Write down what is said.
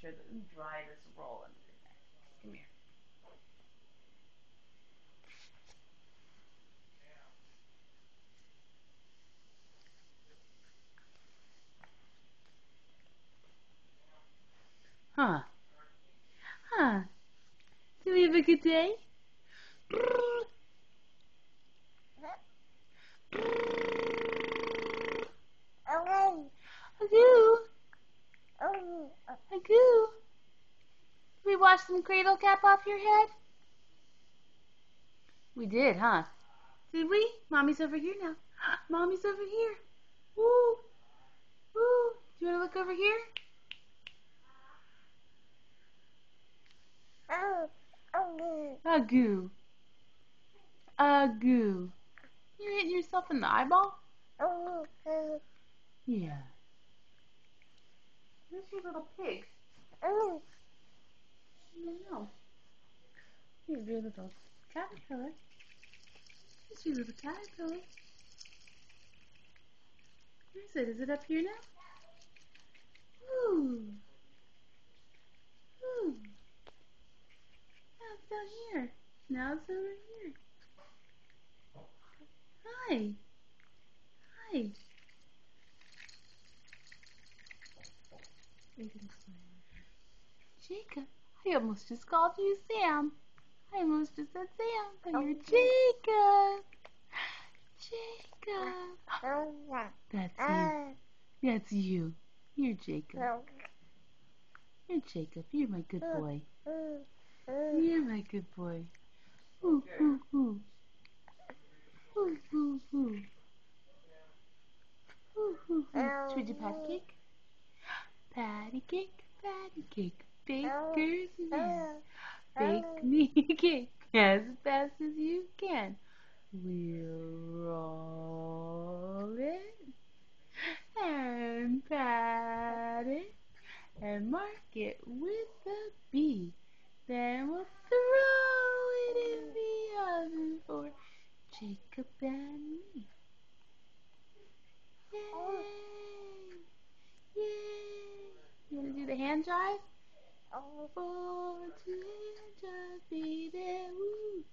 sure that we dry this roll under there. Come here. Huh? Huh? Did we have a good day? Agoo. Agoo. Did we wash some cradle cap off your head? We did, huh? Did we? Mommy's over here now. Mommy's over here. Woo. Woo. Do you want to look over here? Agoo. Agoo. You hit yourself in the eyeball? Yeah. Where's your little pig? I don't know. Here's your little caterpillar. Here's your little caterpillar. Where is it? Is it up here now? Ooh. Ooh. Now it's down here. Now it's over here. Hi. Hi. Jacob, I almost just called you Sam. I almost just said Sam, but you're Jacob. Jacob. That's you. That's you. You're Jacob. You're Jacob. You're my good boy. You're my good boy. Ooh, ooh, ooh. Ooh, ooh, ooh. Ooh, ooh, ooh. Should you patty cake? Patty cake, patty cake. Baker's man. Bake me a cake as fast as you can. We'll roll it and pat it and mark it with a B. Then we'll throw it in the oven for Jacob and me. Yay! Yay! You want to do the hand jive? 4, 2, hand jive, baby. Woo!